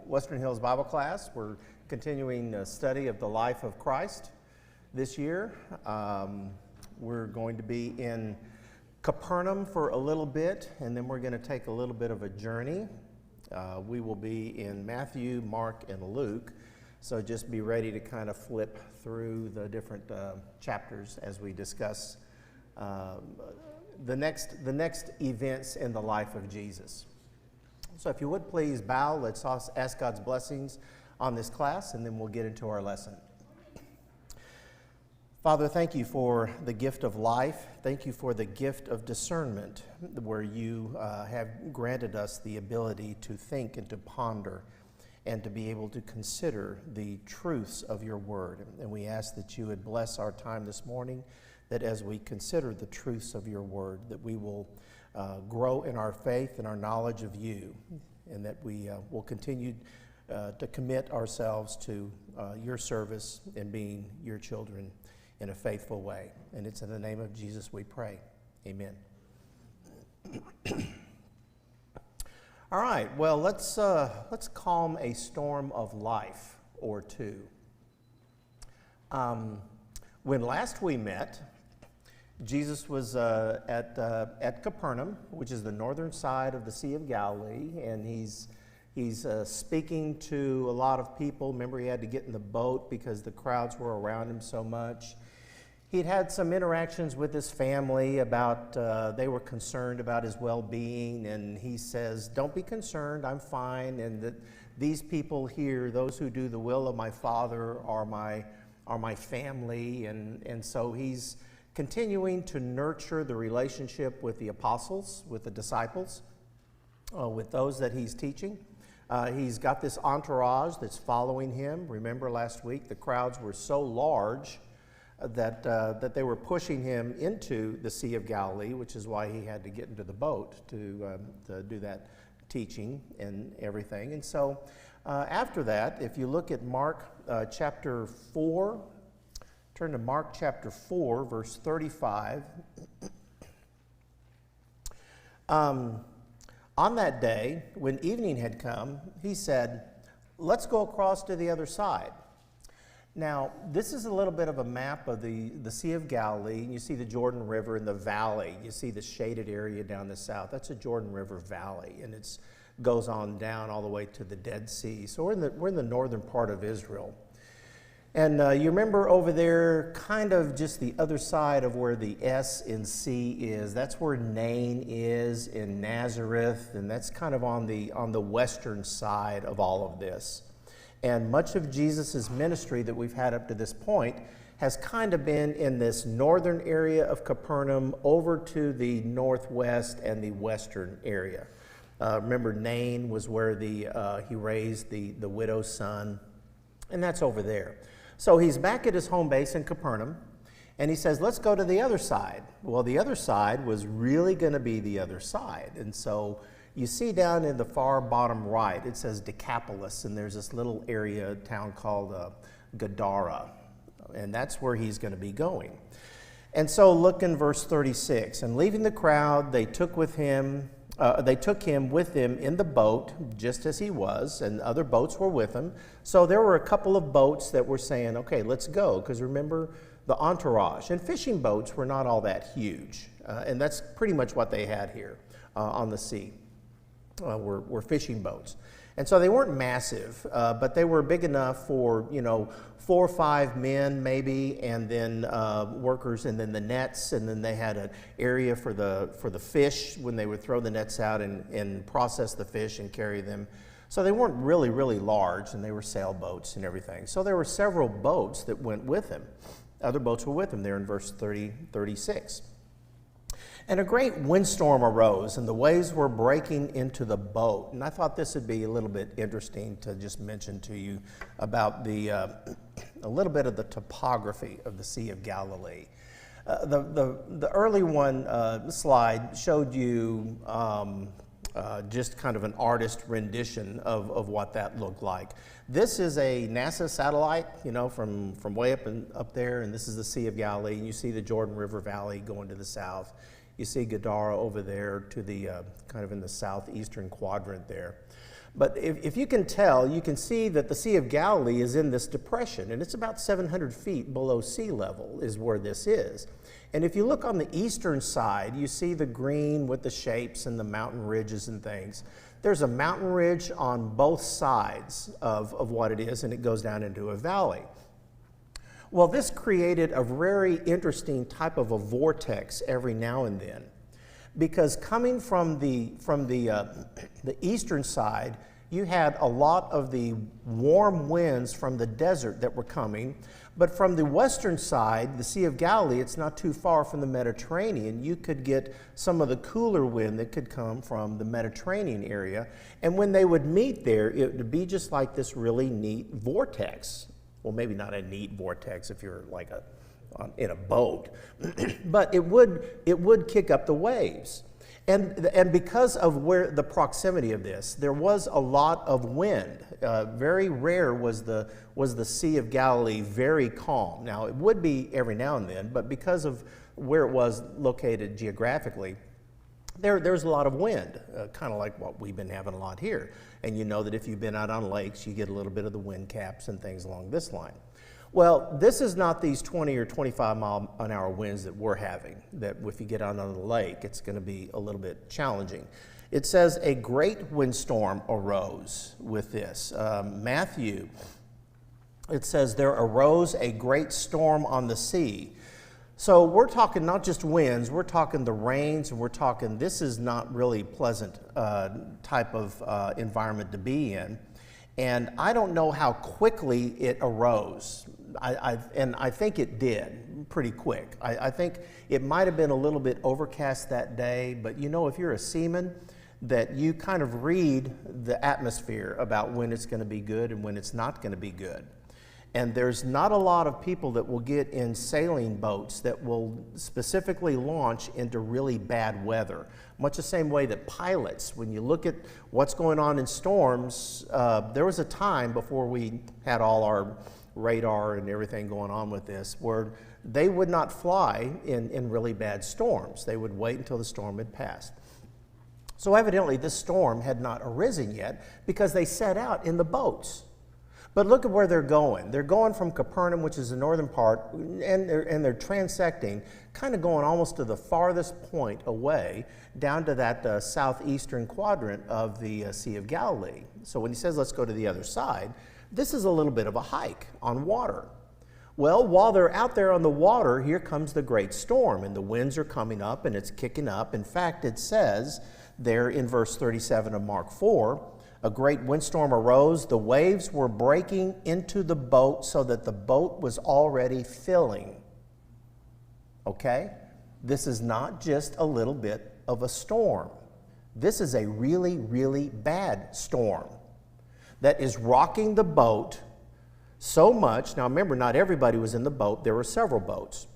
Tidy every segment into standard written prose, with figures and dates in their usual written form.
Western Hills Bible class. We're continuing a study of the life of Christ this year. We're going to be in Capernaum for a little bit, and then we're going to take a little bit of a journey. We will be in Matthew, Mark, and Luke, so just be ready to kind of flip through the different chapters as we discuss the next events in the life of Jesus. So if you would please bow, let's ask God's blessings on this class, and then we'll get into our lesson. Father, thank you for the gift of life. Thank you for the gift of discernment, where you have granted us the ability to think and to ponder and to be able to consider the truths of your word. And we ask that you would bless our time this morning, that as we consider the truths of your word, that we will grow in our faith and our knowledge of you, and that we will continue to commit ourselves to your service and being your children in a faithful way. And it's in the name of Jesus we pray. Amen. All right, well, let's calm a storm of life or two. When last we met, Jesus was at Capernaum, which is the northern side of the Sea of Galilee, and he's speaking to a lot of people. Remember, he had to get in the boat because the crowds were around him so much. He'd had some interactions with his family about, they were concerned about his well-being, and he says, don't be concerned, I'm fine, and that these people here, those who do the will of my Father, are my family, and so he's continuing to nurture the relationship with the apostles, with the disciples, with those that he's teaching. He's got this entourage that's following him. Remember last week, the crowds were so large that they were pushing him into the Sea of Galilee, which is why he had to get into the boat to do that teaching and everything. And so after that, if you look at Mark chapter 4, turn to Mark chapter 4, verse 35. On that day, when evening had come, he said, let's go across to the other side. Now, this is a little bit of a map of the Sea of Galilee. You see the Jordan River in the valley. You see the shaded area down the south. That's a Jordan River valley, and it goes on down all the way to the Dead Sea. So we're in the northern part of Israel. And you remember over there, kind of just the other side of where the S in C is. That's where Nain is in Nazareth, and that's kind of on the western side of all of this. And much of Jesus' ministry that we've had up to this point has kind of been in this northern area of Capernaum over to the northwest and the western area. Remember, Nain was where he raised the widow's son, and that's over there. So he's back at his home base in Capernaum, and he says, let's go to the other side. Well, the other side was really going to be the other side. And so you see down in the far bottom right, it says Decapolis, and there's this little area, town called Gadara, and that's where he's going to be going. And so look in verse 36, and leaving the crowd, they took him with them in the boat, just as he was, and other boats were with him. So there were a couple of boats that were saying, okay, let's go, because remember the entourage. And fishing boats were not all that huge, and that's pretty much what they had here on the sea, were fishing boats. And so they weren't massive, but they were big enough for, 4 or 5 men maybe, and then workers, and then the nets, and then they had an area for the fish when they would throw the nets out and process the fish and carry them. So they weren't really, really large, and they were sailboats and everything. So there were several boats that went with him. Other boats were with him there in verse 36. And a great windstorm arose, and the waves were breaking into the boat. And I thought this would be a little bit interesting to just mention to you about a little bit of the topography of the Sea of Galilee. The early one slide showed you just kind of an artist rendition of what that looked like. This is a NASA satellite, from way up there, and this is the Sea of Galilee. And you see the Jordan River Valley going to the south. You see Gadara over there to the kind of in the southeastern quadrant there. But if you can tell, you can see that the Sea of Galilee is in this depression, and it's about 700 feet below sea level is where this is. And if you look on the eastern side, you see the green with the shapes and the mountain ridges and things. There's a mountain ridge on both sides of what it is, and it goes down into a valley. Well, this created a very interesting type of a vortex every now and then, because coming from the eastern side, you had a lot of the warm winds from the desert that were coming, but from the western side, the Sea of Galilee, it's not too far from the Mediterranean. You could get some of the cooler wind that could come from the Mediterranean area, and when they would meet there, it would be just like this really neat vortex. Well, maybe not a neat vortex if you're like in a boat, but it would kick up the waves. And because of where the proximity of this, there was a lot of wind. Very rare was the Sea of Galilee very calm. Now, it would be every now and then, but because of where it was located geographically, there's a lot of wind, kind of like what we've been having a lot here. And you know that if you've been out on lakes, you get a little bit of the wind caps and things along this line. Well, this is not these 20 or 25 mile an hour winds that we're having, that if you get out on the lake, it's going to be a little bit challenging. It says a great windstorm arose with this. Matthew, it says there arose a great storm on the sea. So we're talking not just winds, we're talking the rains, and we're talking this is not really pleasant type of environment to be in. And I don't know how quickly it arose. I think it did pretty quick. I think it might have been a little bit overcast that day, but you know, if you're a seaman, that you kind of read the atmosphere about when it's going to be good and when it's not going to be good. And there's not a lot of people that will get in sailing boats that will specifically launch into really bad weather. Much the same way that pilots, when you look at what's going on in storms, there was a time before we had all our radar and everything going on with this, where they would not fly in really bad storms. They would wait until the storm had passed. So evidently this storm had not arisen yet because they set out in the boats. But look at where they're going. They're going from Capernaum, which is the northern part, and they're transecting, kind of going almost to the farthest point away, down to that southeastern quadrant of the Sea of Galilee. So when he says, let's go to the other side, this is a little bit of a hike on water. Well, while they're out there on the water, here comes the great storm, and the winds are coming up, and it's kicking up. In fact, it says there in verse 37 of Mark 4, a great windstorm arose. The waves were breaking into the boat so that the boat was already filling. Okay? This is not just a little bit of a storm. This is a really, really bad storm that is rocking the boat so much. Now remember, not everybody was in the boat. There were several boats.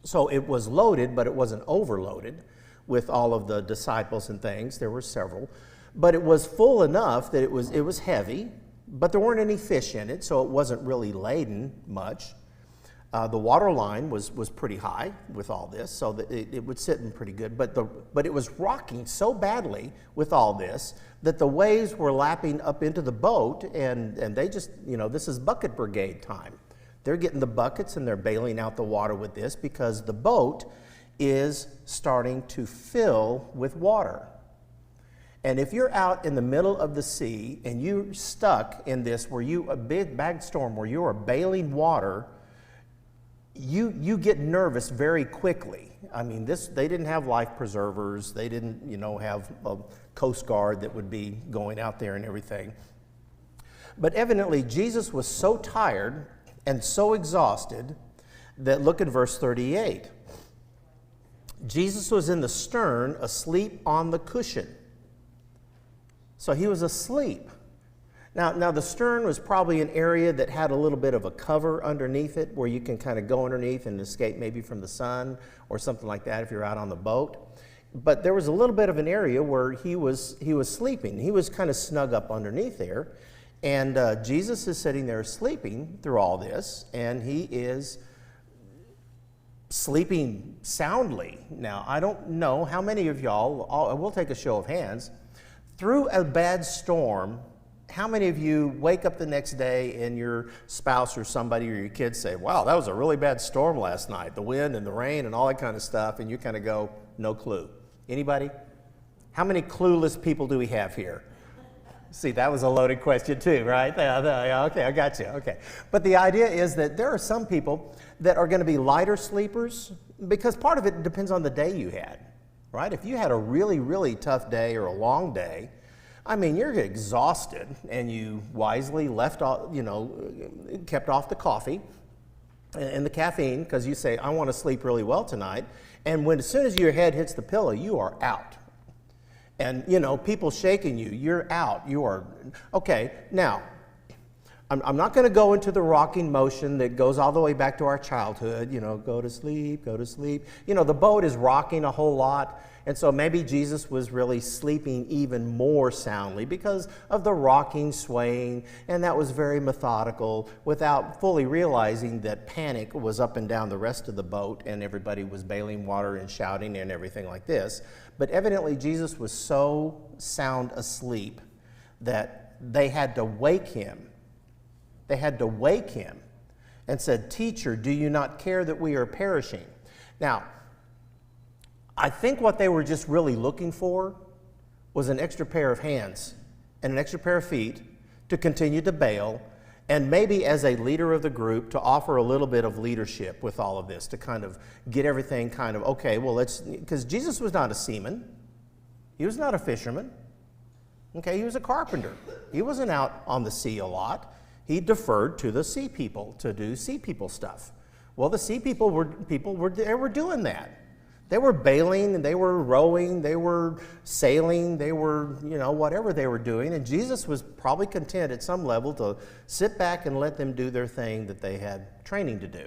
So it was loaded, but it wasn't overloaded with all of the disciples and things. There were several. But it was full enough that it was heavy, but there weren't any fish in it, so it wasn't really laden much. The water line was pretty high with all this, so that it would sit in pretty good. But it was rocking so badly with all this that the waves were lapping up into the boat, and they just, this is bucket brigade time. They're getting the buckets and they're bailing out the water with this because the boat is starting to fill with water. And if you're out in the middle of the sea and you're stuck in this a big bad storm where you are bailing water, you get nervous very quickly. I mean, they didn't have life preservers. They didn't, have a Coast Guard that would be going out there and everything. But evidently, Jesus was so tired and so exhausted that, look at verse 38. Jesus was in the stern, asleep on the cushion. So he was asleep. Now the stern was probably an area that had a little bit of a cover underneath it where you can kind of go underneath and escape maybe from the sun or something like that if you're out on the boat. But there was a little bit of an area where he was sleeping. He was kind of snug up underneath there. And Jesus is sitting there sleeping through all this, and he is sleeping soundly. Now, I don't know how many of y'all, we'll take a show of hands, through a bad storm, how many of you wake up the next day and your spouse or somebody or your kids say, wow, that was a really bad storm last night, the wind and the rain and all that kind of stuff, and you kind of go, no clue. Anybody? How many clueless people do we have here? See, that was a loaded question too, right? Yeah, okay, I got you, okay. But the idea is that there are some people that are going to be lighter sleepers because part of it depends on the day you had, right? If you had a really, really tough day or a long day, I mean, you're exhausted and you wisely left off, kept off the coffee and the caffeine because you say, I want to sleep really well tonight. And as soon as your head hits the pillow, you are out. And, people shaking you, you're out. You are, okay, now, I'm not going to go into the rocking motion that goes all the way back to our childhood, go to sleep, go to sleep. The boat is rocking a whole lot. And so maybe Jesus was really sleeping even more soundly because of the rocking, swaying, and that was very methodical without fully realizing that panic was up and down the rest of the boat and everybody was bailing water and shouting and everything like this. But evidently Jesus was so sound asleep that they had to wake him. They had to wake him and said, "Teacher, do you not care that we are perishing?" Now, I think what they were just really looking for was an extra pair of hands and an extra pair of feet to continue to bail, and maybe as a leader of the group to offer a little bit of leadership with all of this, to kind of get everything kind of, okay, well, because Jesus was not a seaman. He was not a fisherman. Okay, he was a carpenter. He wasn't out on the sea a lot. He deferred to the sea people to do sea people stuff. Well, the sea people were doing that. They were bailing, and they were rowing, they were sailing, they were, whatever they were doing. And Jesus was probably content at some level to sit back and let them do their thing that they had training to do.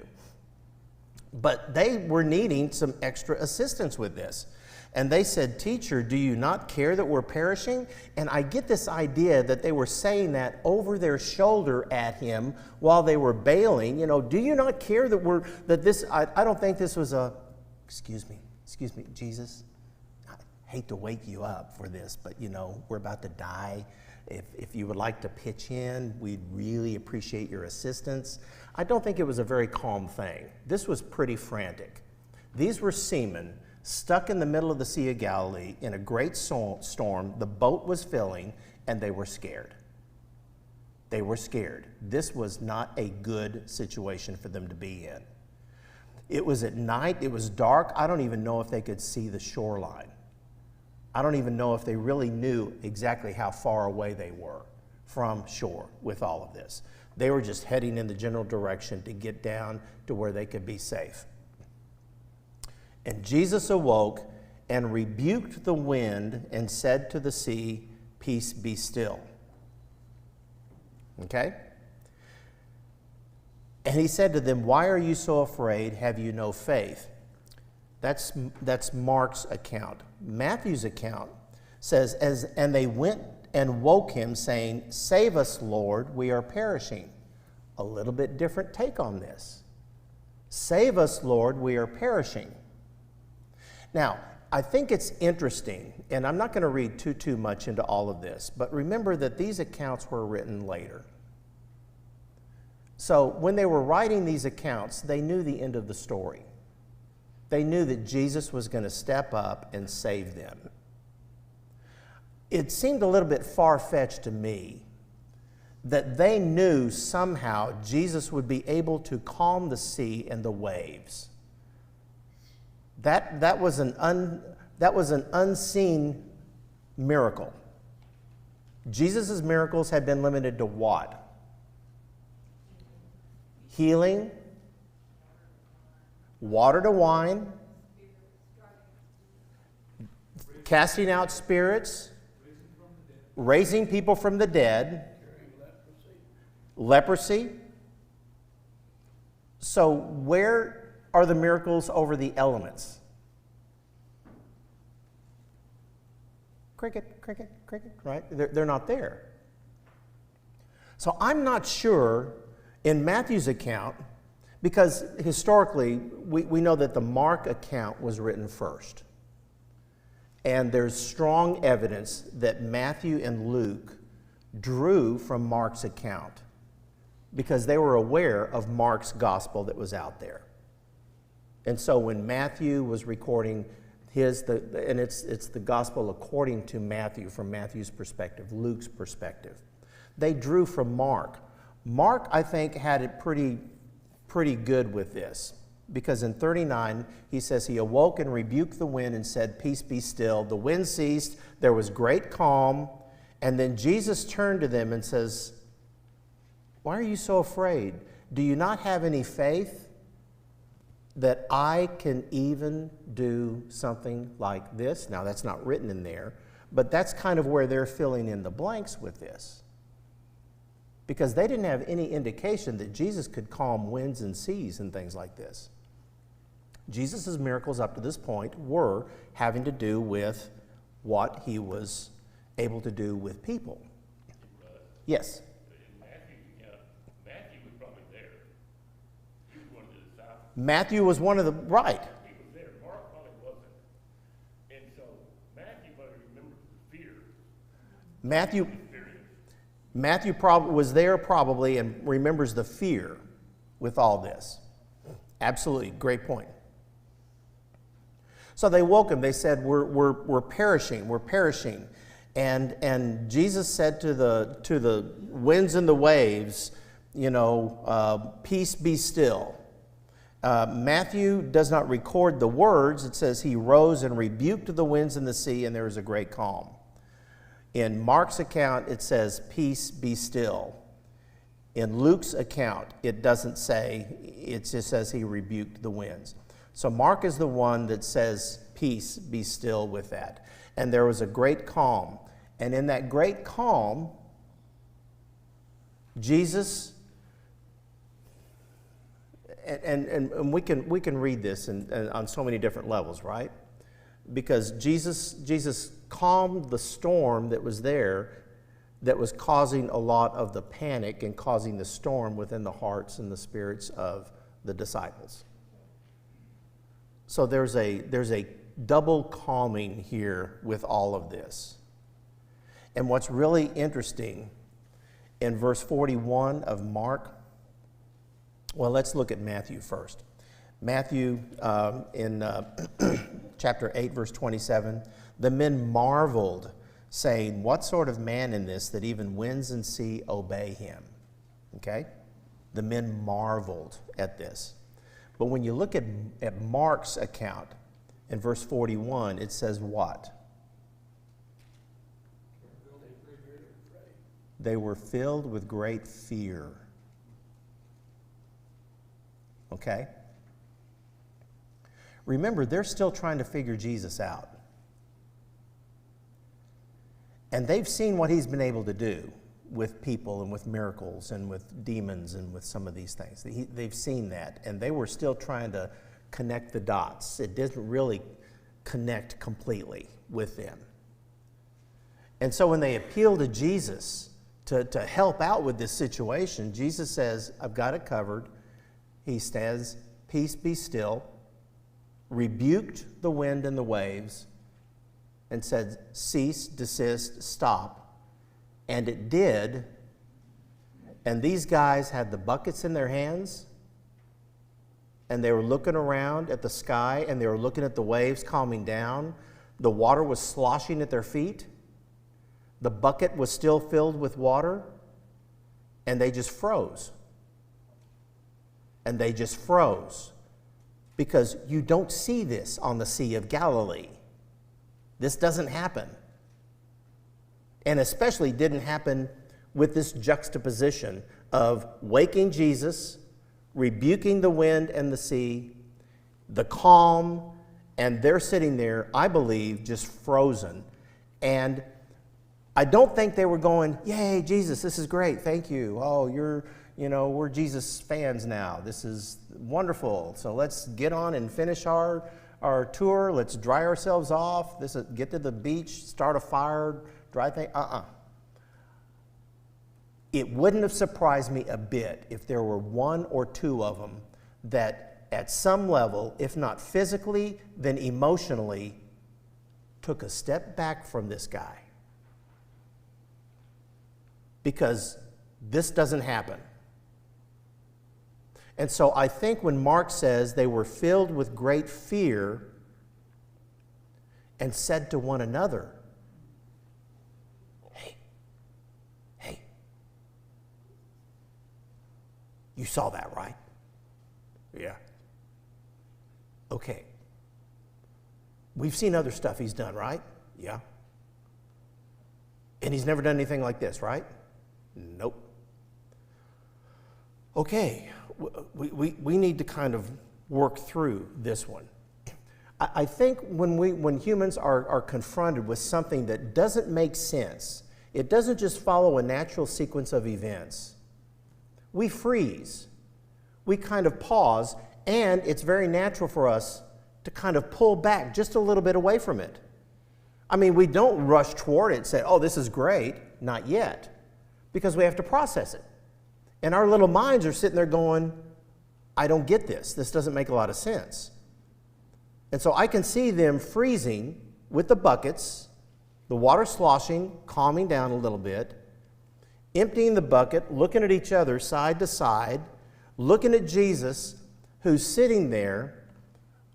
But they were needing some extra assistance with this. And they said, "Teacher, do you not care that we're perishing?" And I get this idea that they were saying that over their shoulder at him while they were bailing. Do you not care I don't think this was a, excuse me, Jesus, I hate to wake you up for this, but we're about to die. If you would like to pitch in, we'd really appreciate your assistance. I don't think it was a very calm thing. This was pretty frantic. These were seamen stuck in the middle of the Sea of Galilee in a great storm. The boat was filling, and they were scared. They were scared. This was not a good situation for them to be in. It was at night, it was dark. I don't even know if they could see the shoreline. I don't even know if they really knew exactly how far away they were from shore with all of this. They were just heading in the general direction to get down to where they could be safe. And Jesus awoke and rebuked the wind and said to the sea, "Peace, be still." Okay? And he said to them, "Why are you so afraid? Have you no faith?" That's Mark's account. Matthew's account says, and they went and woke him, saying, "Save us, Lord, we are perishing." A little bit different take on this. "Save us, Lord, we are perishing." Now, I think it's interesting, and I'm not going to read too much into all of this, but remember that these accounts were written later. So when they were writing these accounts, they knew the end of the story. They knew that Jesus was going to step up and save them. It seemed a little bit far-fetched to me that they knew somehow Jesus would be able to calm the sea and the waves. That was an unseen miracle. Jesus' miracles had been limited to what? Healing, water to wine, casting out spirits, raising people from the dead, leprosy. So where are the miracles over the elements? Cricket, cricket, cricket, right? They're not there. So I'm not sure in Matthew's account, because historically we know that the Mark account was written first. And there's strong evidence that Matthew and Luke drew from Mark's account because they were aware of Mark's gospel that was out there. And so when Matthew was recording it's the gospel according to Matthew, from Matthew's perspective, Luke's perspective. They drew from Mark. Mark, I think, had it pretty good with this, because in 39, he says, he awoke and rebuked the wind and said, "Peace, be still." The wind ceased, there was great calm, and then Jesus turned to them and says, "Why are you so afraid? Do you not have any faith that I can even do something like this?" Now, that's not written in there, but that's kind of where they're filling in the blanks with this, because they didn't have any indication that Jesus could calm winds and seas and things like this. Jesus' miracles up to this point were having to do with what he was able to do with people. Yes? In Matthew was probably there. He was one of the disciples. Matthew was one of the, right. He was there. Mark probably wasn't. And so Matthew probably remembers the fear. Matthew probably was there probably and remembers the fear with all this. Absolutely, great point. So they woke him. They said, we're perishing. And Jesus said to the winds and the waves, "Peace, be still." Matthew does not record the words. It says he rose and rebuked the winds and the sea, and there was a great calm. In Mark's account, it says, "Peace, be still." In Luke's account, it doesn't say, it just says he rebuked the winds. So Mark is the one that says, "Peace, be still," with that. And there was a great calm. And in that great calm, Jesus, and we can read this on so many different levels, right? Because Jesus calmed the storm that was there, that was causing a lot of the panic and causing the storm within the hearts and the spirits of the disciples. So there's a double calming here with all of this. And what's really interesting in verse 41 of Mark, well, let's look at Matthew first. Matthew in chapter 8, verse 27, "The men marveled, saying, 'What sort of man is this, that even winds and sea obey him?'" Okay? The men marveled at this. But when you look at Mark's account, in verse 41, it says what? They were filled with great fear. Okay? Remember, they're still trying to figure Jesus out. And they've seen what he's been able to do with people and with miracles and with demons and with some of these things. They've seen that, and they were still trying to connect the dots. It didn't really connect completely with them. And so when they appeal to Jesus to help out with this situation, Jesus says, "I've got it covered." He says, "Peace, be still," rebuked the wind and the waves, and said, "Cease, desist, stop." And it did. And these guys had the buckets in their hands, and they were looking around at the sky, and they were looking at the waves calming down. The water was sloshing at their feet. The bucket was still filled with water, and they just froze. And they just froze. Because you don't see this on the Sea of Galilee. This doesn't happen. And especially didn't happen with this juxtaposition of waking Jesus, rebuking the wind and the sea, the calm, and they're sitting there, I believe, just frozen. And I don't think they were going, "Yay, Jesus, this is great, thank you. Oh, we're Jesus fans now. This is wonderful. So let's get on and finish our tour. Let's dry ourselves off. Get to the beach, start a fire, dry thing." It wouldn't have surprised me a bit if there were one or two of them that at some level, if not physically, then emotionally, took a step back from this guy. Because this doesn't happen. And so I think when Mark says they were filled with great fear and said to one another, hey, you saw that, right? Yeah. Okay. We've seen other stuff he's done, right? Yeah. And he's never done anything like this, right? Nope. Okay, we need to kind of work through this one. I think when humans are confronted with something that doesn't make sense, it doesn't just follow a natural sequence of events. We freeze. We kind of pause, and it's very natural for us to kind of pull back just a little bit away from it. I mean, we don't rush toward it and say, oh, this is great. Not yet, because we have to process it. And our little minds are sitting there going, I don't get this. This doesn't make a lot of sense. And so I can see them freezing with the buckets, the water sloshing, calming down a little bit, emptying the bucket, looking at each other side to side, looking at Jesus, who's sitting there,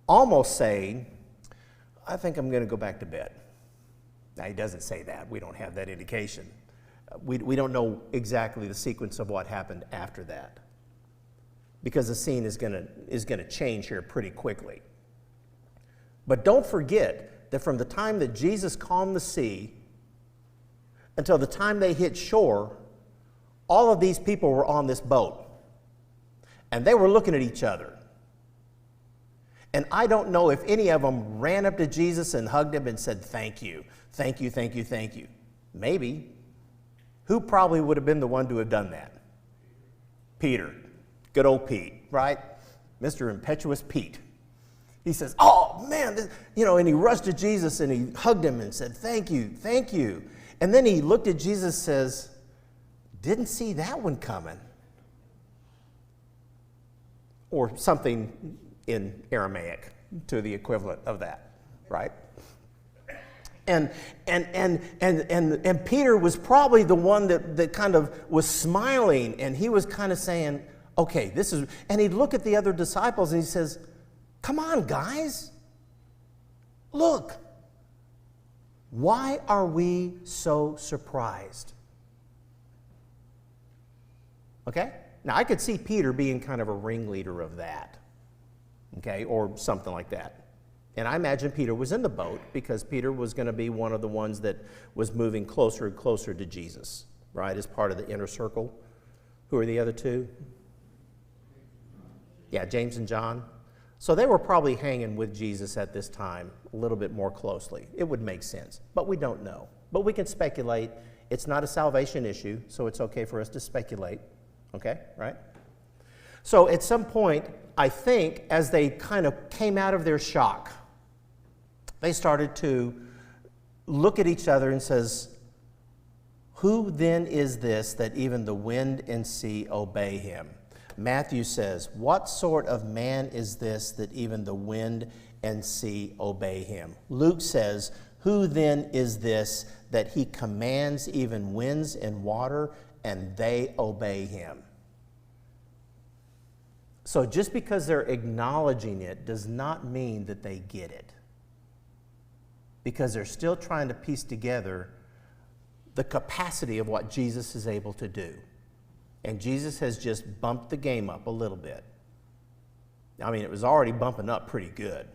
almost saying, I think I'm going to go back to bed. Now, he doesn't say that. We don't have that indication. We don't know exactly the sequence of what happened after that, because the scene is going to change here pretty quickly. But don't forget that from the time that Jesus calmed the sea until the time they hit shore, all of these people were on this boat, and they were looking at each other. And I don't know if any of them ran up to Jesus and hugged him and said, thank you, thank you, thank you, thank you. Maybe. Who probably would have been the one to have done that? Peter. Good old Pete, right? Mr. Impetuous Pete. He says, oh, man, this, and he rushed to Jesus and he hugged him and said, thank you, thank you. And then he looked at Jesus and says, didn't see that one coming. Or something in Aramaic to the equivalent of that, right? And Peter was probably the one that kind of was smiling, and he was kind of saying, okay, this is, and he'd look at the other disciples and he says, come on, guys, look, why are we so surprised? Okay? Now, I could see Peter being kind of a ringleader of that, okay, or something like that. And I imagine Peter was in the boat because Peter was going to be one of the ones that was moving closer and closer to Jesus, right, as part of the inner circle. Who are the other two? Yeah, James and John. So they were probably hanging with Jesus at this time a little bit more closely. It would make sense, but we don't know. But we can speculate. It's not a salvation issue, so it's okay for us to speculate. Okay, right? So at some point, I think, as they kind of came out of their shock, they started to look at each other and says, who then is this that even the wind and sea obey him? Matthew says, what sort of man is this that even the wind and sea obey him? Luke says, who then is this that he commands even winds and water and they obey him? So just because they're acknowledging it does not mean that they get it, because they're still trying to piece together the capacity of what Jesus is able to do. And Jesus has just bumped the game up a little bit. I mean, it was already bumping up pretty good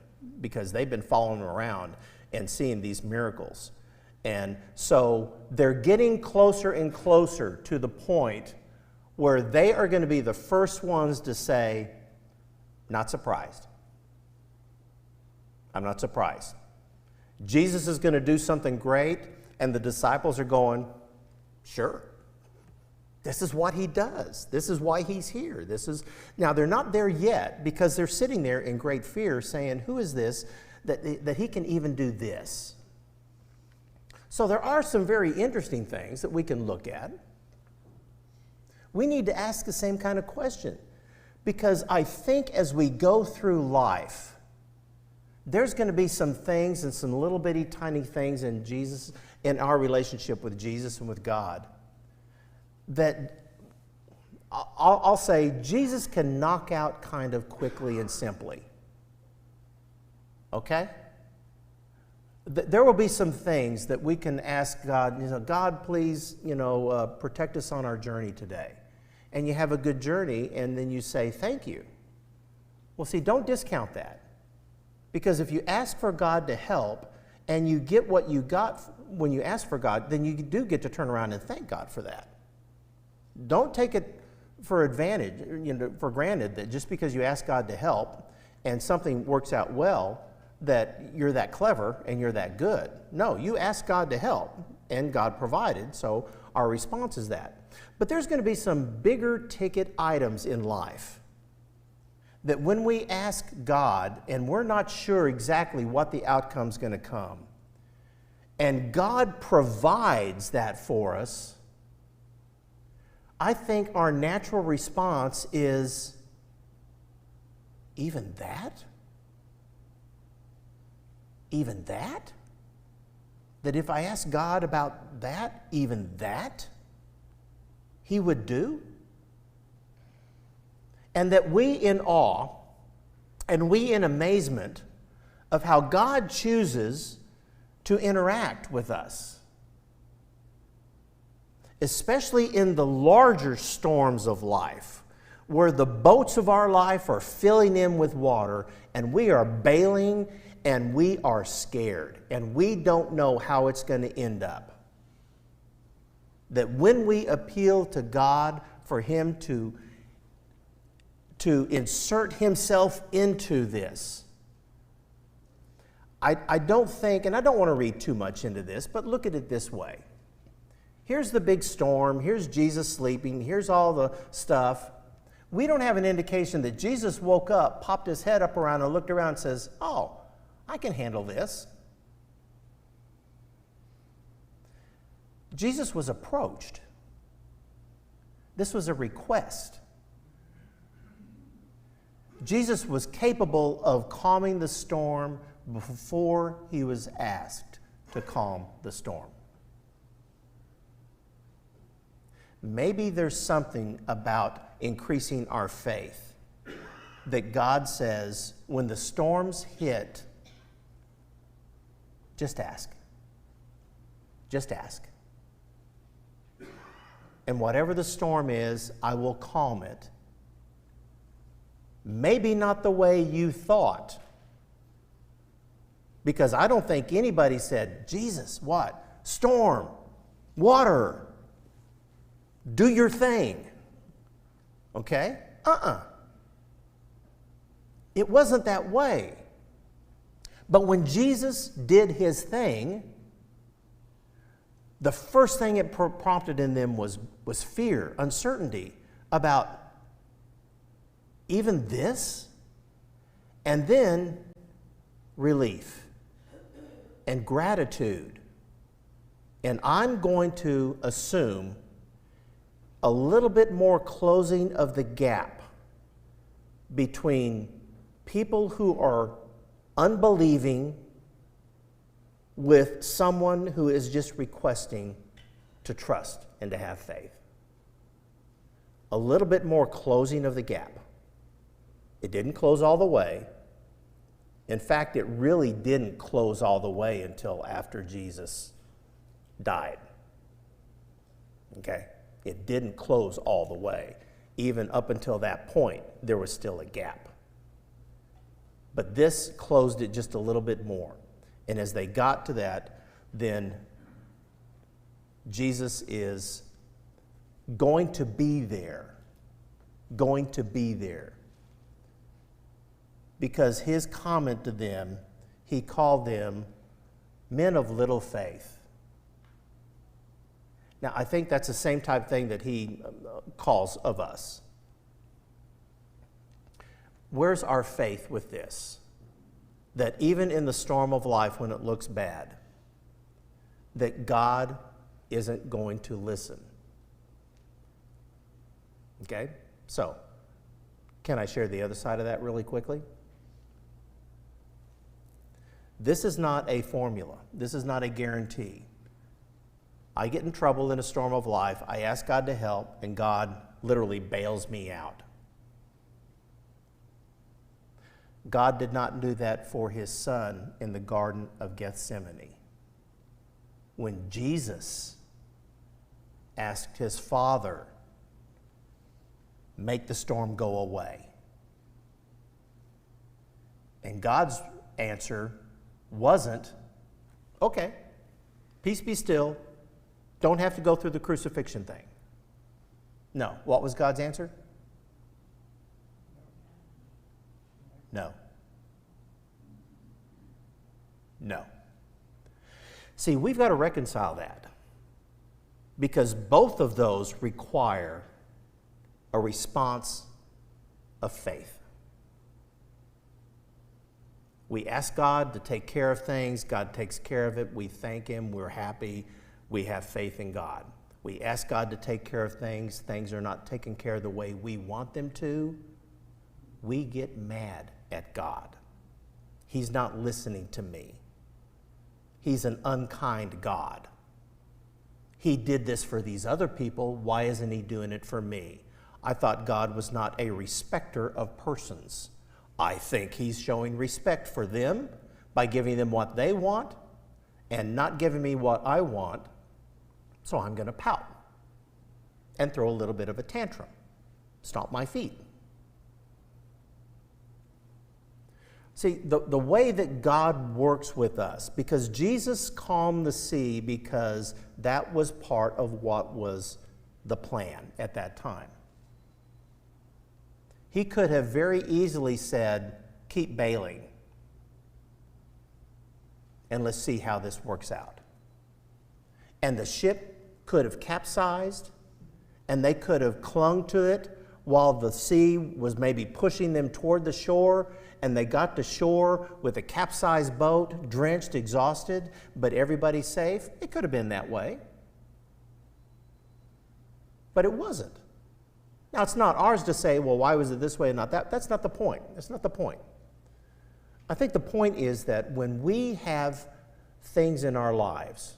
because they've been following him around and seeing these miracles. And so they're getting closer and closer to the point where they are going to be the first ones to say, not surprised. I'm not surprised. Jesus is going to do something great, and the disciples are going, sure. This is what he does. This is why he's here. Now, they're not there yet because they're sitting there in great fear saying, who is this that he can even do this? So there are some very interesting things that we can look at. We need to ask the same kind of question, because I think as we go through life, there's going to be some things and some little bitty tiny things in Jesus, in our relationship with Jesus and with God, that I'll say Jesus can knock out kind of quickly and simply. Okay? There will be some things that we can ask God, God, please, protect us on our journey today. And you have a good journey, and then you say, thank you. Well, see, don't discount that. Because if you ask for God to help, and you get what you got when you ask for God, then you do get to turn around and thank God for that. Don't take it for granted that just because you ask God to help and something works out well, that you're that clever and you're that good. No, you asked God to help, and God provided, so our response is that. But there's going to be some bigger ticket items in life that when we ask God and we're not sure exactly what the outcome's going to come, and God provides that for us, I think our natural response is, even that? Even that? That if I ask God about that, even that, He would do? And that we in awe and we in amazement of how God chooses to interact with us, especially in the larger storms of life, where the boats of our life are filling in with water and we are bailing and we are scared and we don't know how it's going to end up. That when we appeal to God for Him to insert Himself into this, I don't think, and I don't want to read too much into this, but look at it this way. Here's the big storm, here's Jesus sleeping, here's all the stuff. We don't have an indication that Jesus woke up, popped his head up around and looked around and says, oh, I can handle this. Jesus was approached. This was a request. Jesus was capable of calming the storm before He was asked to calm the storm. Maybe there's something about increasing our faith that God says, when the storms hit, just ask. Just ask. And whatever the storm is, I will calm it. Maybe not the way you thought. Because I don't think anybody said, Jesus, what? Storm, water, do your thing. Okay? It wasn't that way. But when Jesus did His thing, the first thing it prompted in them was fear, uncertainty about even this, and then relief and gratitude. And I'm going to assume a little bit more closing of the gap between people who are unbelieving with someone who is just requesting to trust and to have faith. A little bit more closing of the gap. It didn't close all the way. In fact, it really didn't close all the way until after Jesus died. Okay? It didn't close all the way. Even up until that point, there was still a gap. But this closed it just a little bit more. And as they got to that, then Jesus is going to be there. Going to be there. Because His comment to them, He called them men of little faith. Now, I think that's the same type of thing that He calls of us. Where's our faith with this? That even in the storm of life when it looks bad, that God isn't going to listen. Okay? So, can I share the other side of that really quickly? This is not a formula. This is not a guarantee. I get in trouble in a storm of life. I ask God to help, and God literally bails me out. God did not do that for his son in the Garden of Gethsemane. When Jesus asked his Father, make the storm go away. And God's answer wasn't, okay, peace be still, don't have to go through the crucifixion thing. No. What was God's answer? No. No. See, we've got to reconcile that, because both of those require a response of faith. We ask God to take care of things. God takes care of it. We thank him. We're happy. We have faith in God. We ask God to take care of things. Things are not taken care of the way we want them to. We get mad at God. He's not listening to me. He's an unkind God. He did this for these other people. Why isn't he doing it for me? I thought God was not a respecter of persons. I think he's showing respect for them by giving them what they want and not giving me what I want. So I'm going to pout and throw a little bit of a tantrum, stomp my feet. See, the way that God works with us, because Jesus calmed the sea because that was part of what was the plan at that time. He could have very easily said, keep bailing, and let's see how this works out. And the ship could have capsized, and they could have clung to it while the sea was maybe pushing them toward the shore, and they got to shore with a capsized boat, drenched, exhausted, but everybody's safe. It could have been that way. But it wasn't. Now, it's not ours to say, well, why was it this way and not that? That's not the point. That's not the point. I think the point is that when we have things in our lives,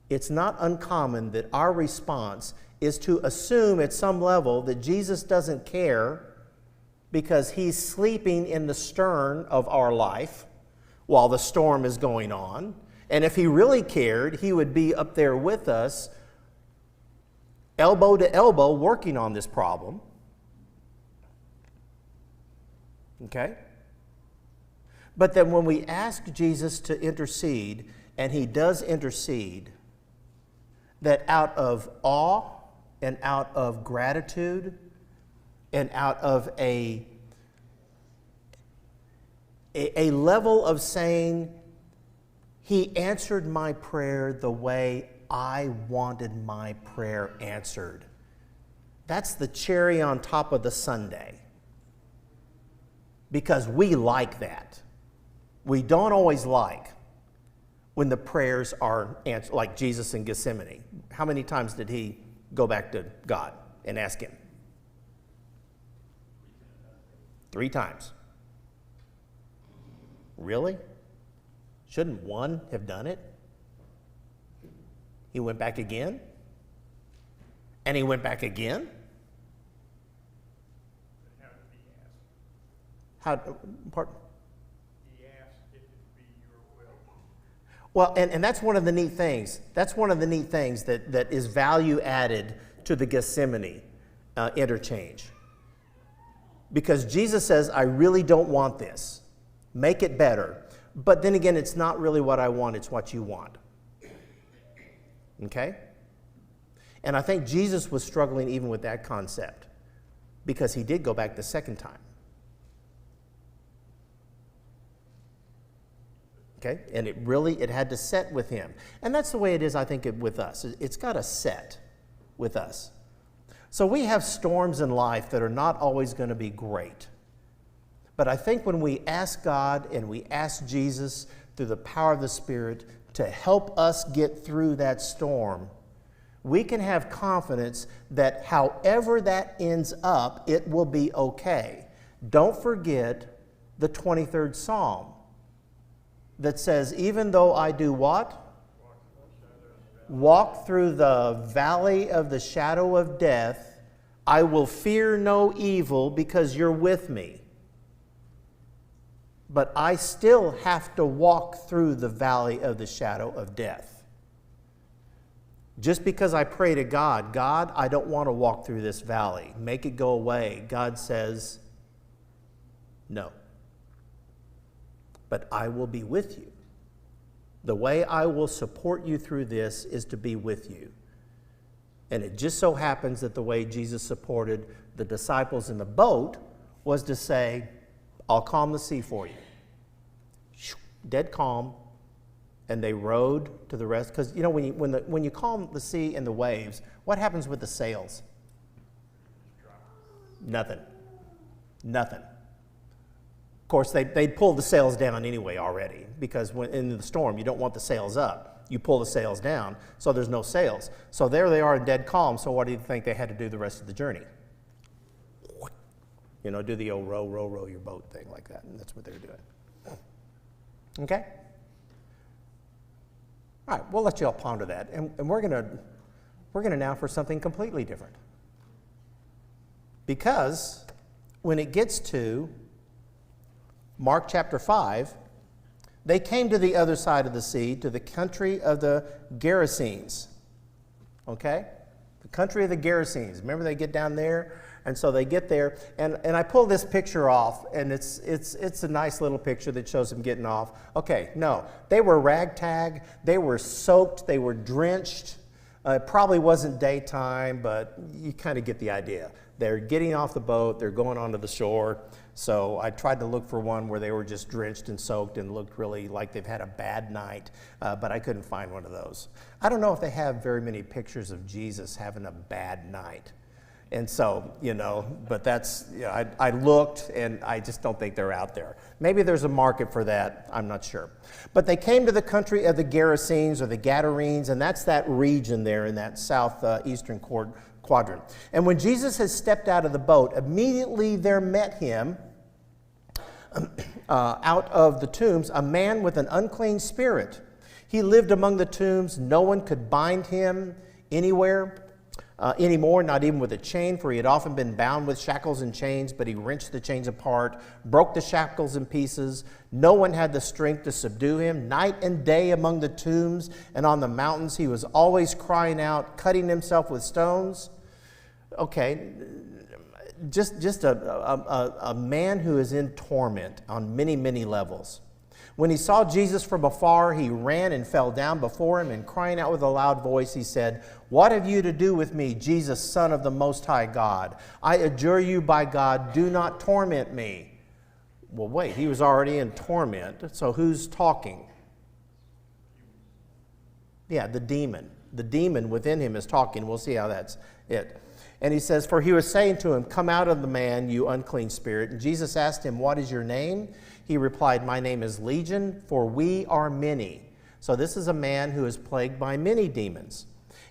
it's not uncommon that our response is to assume at some level that Jesus doesn't care because he's sleeping in the stern of our life while the storm is going on. And if he really cared, he would be up there with us, elbow to elbow, working on this problem. Okay? But then when we ask Jesus to intercede, and he does intercede, that out of awe and out of gratitude and out of a level of saying, he answered my prayer the way I wanted my prayer answered. That's the cherry on top of the sundae. Because we like that. We don't always like when the prayers are answered, like Jesus in Gethsemane. How many times did he go back to God and ask him? 3 times. Really? Shouldn't one have done it? He went back again, and he went back again. How did he ask? How? Pardon? He asked if it be your will. Well, and that's one of the neat things. That's one of the neat things that is value added to the Gethsemane interchange. Because Jesus says, I really don't want this. Make it better. But then again, it's not really what I want, it's what you want. Okay? And I think Jesus was struggling even with that concept, because he did go back the second time. Okay? And it had to set with him. And that's the way it is, I think, with us. It's got to set with us. So we have storms in life that are not always going to be great. But I think when we ask God and we ask Jesus through the power of the Spirit to help us get through that storm, we can have confidence that however that ends up, it will be okay. Don't forget the 23rd Psalm. that says, even though I do what? Walk through the valley of the shadow of death, I will fear no evil because you're with me. But I still have to walk through the valley of the shadow of death. Just because I pray to God, God, I don't want to walk through this valley. Make it go away. God says, no. But I will be with you. The way I will support you through this is to be with you. And it just so happens that the way Jesus supported the disciples in the boat was to say, I'll calm the sea for you. Dead calm. And they rowed to the rest. Because, you know, when you calm the sea and the waves, what happens with the sails? Nothing. Nothing. Of course, they pulled the sails down anyway already, because when in the storm, you don't want the sails up. You pull the sails down, so there's no sails. So there they are in dead calm, so what do you think they had to do the rest of the journey? You know, do the old row, row, row your boat thing like that, and that's what they were doing. Okay? All right, we'll let you all ponder that, and we're gonna now for something completely different. Because when it gets to Mark chapter 5, they came to the other side of the sea, to the country of the Gerasenes. Okay? The country of the Gerasenes. Remember, they get down there, and so they get there, and I pulled this picture off, and it's a nice little picture that shows them getting off. Okay, no, they were ragtag, they were soaked, they were drenched. It probably wasn't daytime, but you kind of get the idea. They're getting off the boat, they're going onto the shore. So I tried to look for one where they were just drenched and soaked and looked really like they've had a bad night, but I couldn't find one of those. I don't know if they have very many pictures of Jesus having a bad night. And so, you know, but that's, you know, I looked and I just don't think they're out there. Maybe there's a market for that, I'm not sure. But they came to the country of the Gerasenes or the Gadarenes, and that's that region there in that southeastern quadrant. And when Jesus had stepped out of the boat, immediately there met him out of the tombs a man with an unclean spirit. He lived among the tombs. No one could bind him anywhere anymore, not even with a chain, for he had often been bound with shackles and chains, but he wrenched the chains apart, broke the shackles in pieces. No one had the strength to subdue him. Night and day among the tombs and on the mountains, he was always crying out, cutting himself with stones. Okay, just a man who is in torment on many, many levels. When he saw Jesus from afar, he ran and fell down before him, and crying out with a loud voice, he said, "What have you to do with me, Jesus, Son of the Most High God? I adjure you by God, do not torment me." Well, wait, he was already in torment, so who's talking? Yeah, the demon. The demon within him is talking. We'll see how that's it. And he says, for he was saying to him, "Come out of the man, you unclean spirit." And Jesus asked him, "What is your name?" He replied, "My name is Legion, for we are many." So this is a man who is plagued by many demons.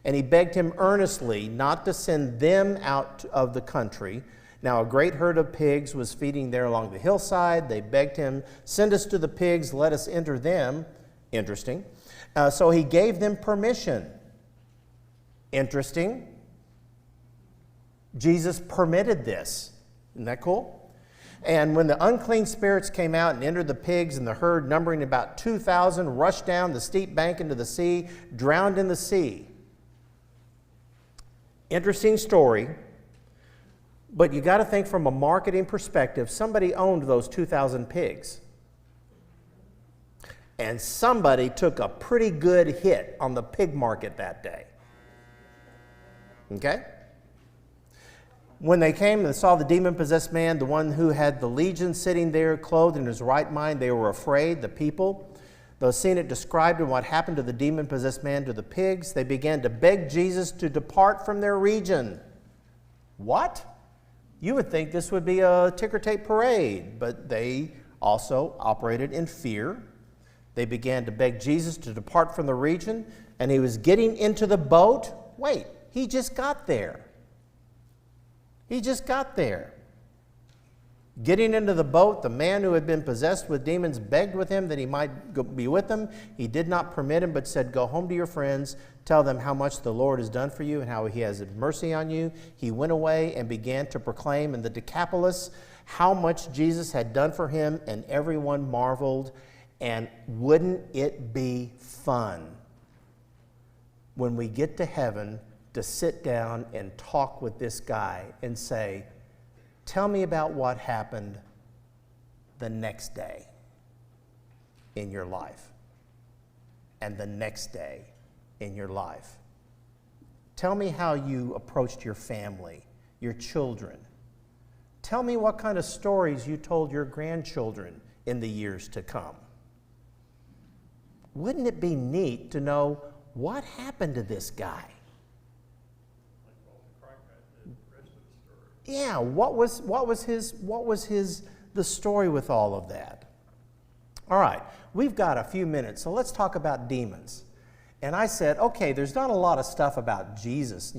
And he begged him earnestly not to send them out of the country. Now a great herd of pigs was feeding there along the hillside. They begged him, "Send us to the pigs, let us enter them." Interesting. So he gave them permission. Interesting. Jesus permitted this. Isn't that cool? And when the unclean spirits came out and entered the pigs, and the herd, numbering about 2,000, rushed down the steep bank into the sea, drowned in the sea. Interesting story. But you got to think from a marketing perspective, somebody owned those 2,000 pigs. And somebody took a pretty good hit on the pig market that day. Okay? When they came and saw the demon-possessed man, the one who had the legion, sitting there clothed in his right mind, they were afraid, the people. Though seeing it described and what happened to the demon-possessed man to the pigs, they began to beg Jesus to depart from their region. What? You would think this would be a ticker-tape parade, but they also operated in fear. They began to beg Jesus to depart from the region, and he was getting into the boat. Wait, he just got there. He just got there. Getting into the boat, the man who had been possessed with demons begged with him that he might be with them. He did not permit him, but said, "Go home to your friends, tell them how much the Lord has done for you and how he has mercy on you." He went away and began to proclaim in the Decapolis how much Jesus had done for him, and everyone marveled. And wouldn't it be fun when we get to heaven to sit down and talk with this guy and say, "Tell me about what happened the next day in your life, and the next day in your life. Tell me how you approached your family, your children. Tell me what kind of stories you told your grandchildren in the years to come." Wouldn't it be neat to know what happened to this guy? Yeah, what was the story with all of that? All right, we've got a few minutes, so let's talk about demons. And I said, okay, there's not a lot of stuff about Jesus,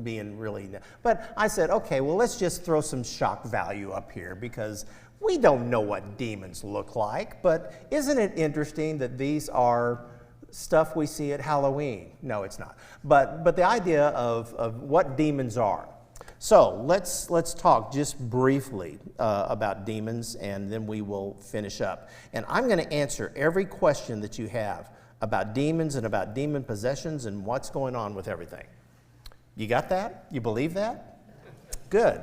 being really, but I said, okay, well, let's just throw some shock value up here because we don't know what demons look like, but isn't it interesting that these are stuff we see at Halloween? No, it's not. But the idea of what demons are. So let's talk just briefly about demons, and then we will finish up. And I'm going to answer every question that you have about demons and about demon possessions and what's going on with everything. You got that? You believe that? Good.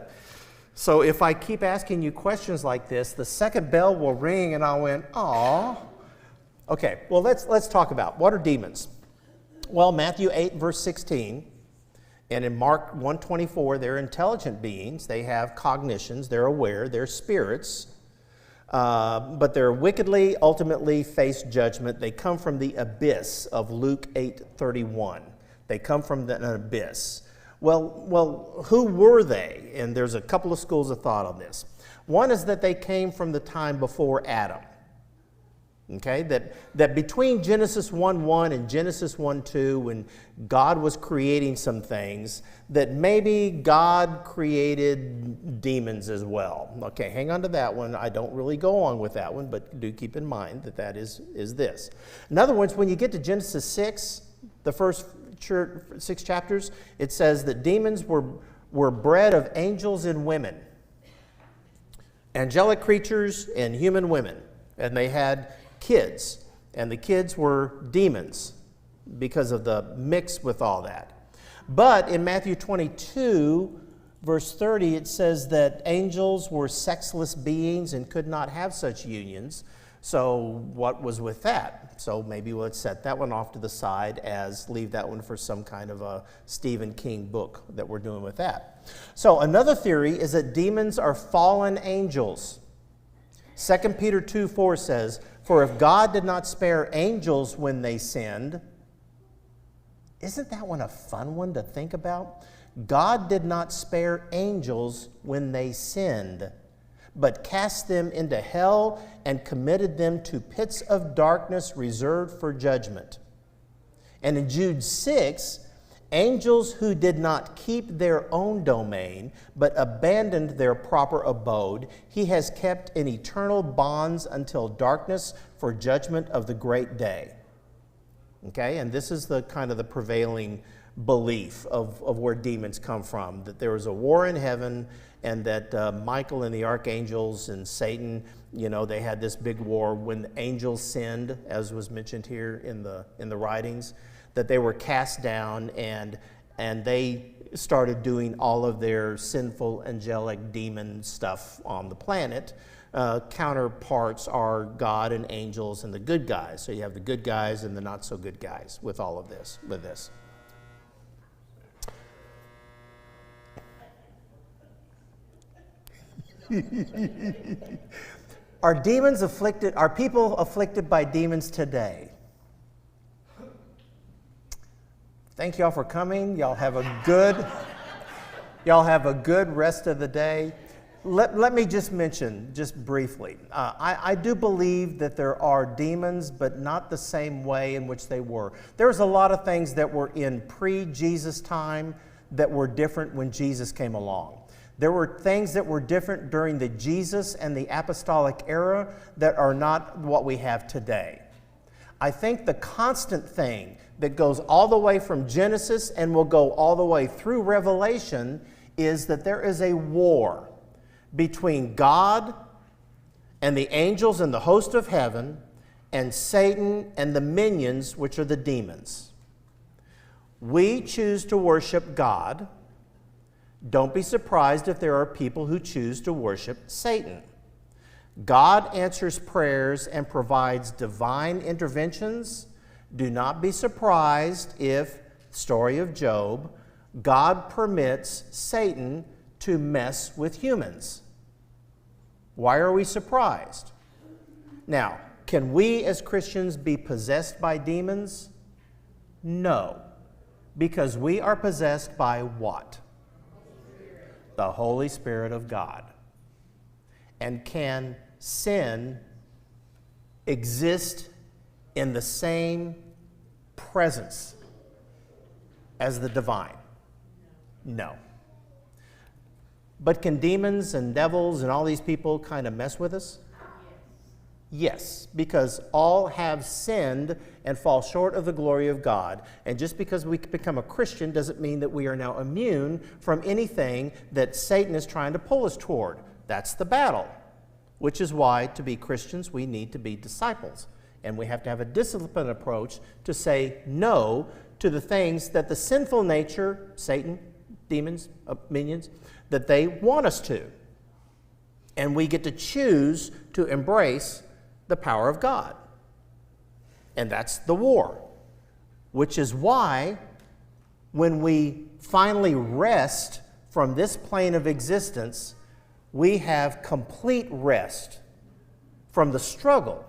So if I keep asking you questions like this, the second bell will ring and I went, "Aw." Okay, well, let's talk about what are demons. Well, Matthew 8, verse 16, and in Mark 1:24, they're intelligent beings. They have cognitions. They're aware. They're spirits. But they're wickedly, ultimately face judgment. They come from the abyss of Luke 8:31. They come from an abyss. Well, who were they? And there's a couple of schools of thought on this. One is that they came from the time before Adam. Okay, that between Genesis 1:1 and Genesis 1:2, when God was creating some things, that maybe God created demons as well. Okay, hang on to that one. I don't really go on with that one, but do keep in mind that is this. In other words, when you get to Genesis 6, the first 6 chapters, it says that demons were bred of angels and women, angelic creatures and human women, and they had kids, and the kids were demons because of the mix with all that. But in Matthew 22, verse 30, it says that angels were sexless beings and could not have such unions. So what was with that? So maybe let's set that one off to the side, leave that one for some kind of a Stephen King book that we're doing with that. So another theory is that demons are fallen angels. 2 Peter 2:4 says, "For if God did not spare angels when they sinned," isn't that one a fun one to think about? God did not spare angels when they sinned, but cast them into hell and committed them to pits of darkness reserved for judgment. And in Jude 6, angels who did not keep their own domain, but abandoned their proper abode, he has kept in eternal bonds until darkness for judgment of the great day. Okay, and this is the kind of the prevailing belief of where demons come from, that there was a war in heaven, and that Michael and the archangels and Satan, they had this big war when the angels sinned, as was mentioned here in the writings, that they were cast down and they started doing all of their sinful angelic demon stuff on the planet. Counterparts are God and angels and the good guys. So you have the good guys and the not so good guys with all of this, with this. Are people afflicted by demons today? Thank y'all for coming. Y'all have a good rest of the day. Let me just mention, just briefly, I do believe that there are demons, but not the same way in which they were. There's a lot of things that were in pre-Jesus time that were different when Jesus came along. There were things that were different during the Jesus and the apostolic era that are not what we have today. I think the constant thing that goes all the way from Genesis and will go all the way through Revelation is that there is a war between God and the angels and the host of heaven and Satan and the minions, which are the demons. We choose to worship God. Don't be surprised if there are people who choose to worship Satan. God answers prayers and provides divine interventions. Do not be surprised if, story of Job, God permits Satan to mess with humans. Why are we surprised? Now, can we as Christians be possessed by demons? No, because we are possessed by what? The Holy Spirit of God. And can sin exist in the same presence as the divine? No. But can demons and devils and all these people kind of mess with us? Yes, because all have sinned and fall short of the glory of God. And just because we become a Christian doesn't mean that we are now immune from anything that Satan is trying to pull us toward. That's the battle, which is why to be Christians we need to be disciples. And we have to have a disciplined approach to say no to the things that the sinful nature, Satan, demons, minions, that they want us to. And we get to choose to embrace the power of God. And that's the war, which is why when we finally rest from this plane of existence, we have complete rest from the struggle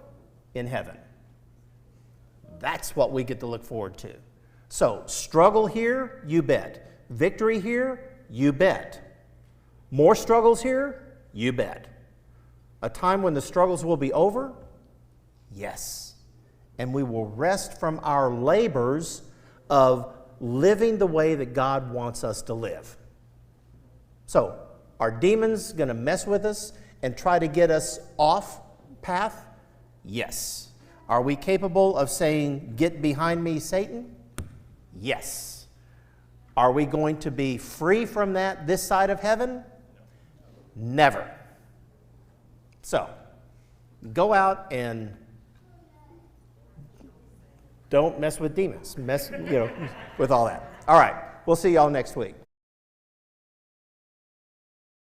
in heaven. That's what we get to look forward to. So, struggle here, you bet. Victory here, you bet. More struggles here, you bet. A time when the struggles will be over? Yes. And we will rest from our labors of living the way that God wants us to live. So, are demons going to mess with us and try to get us off path? Yes. Are we capable of saying, "Get behind me, Satan"? Yes. Are we going to be free from that this side of heaven? Never. So, go out and don't mess with demons. Mess, with all that. All right. We'll see y'all next week.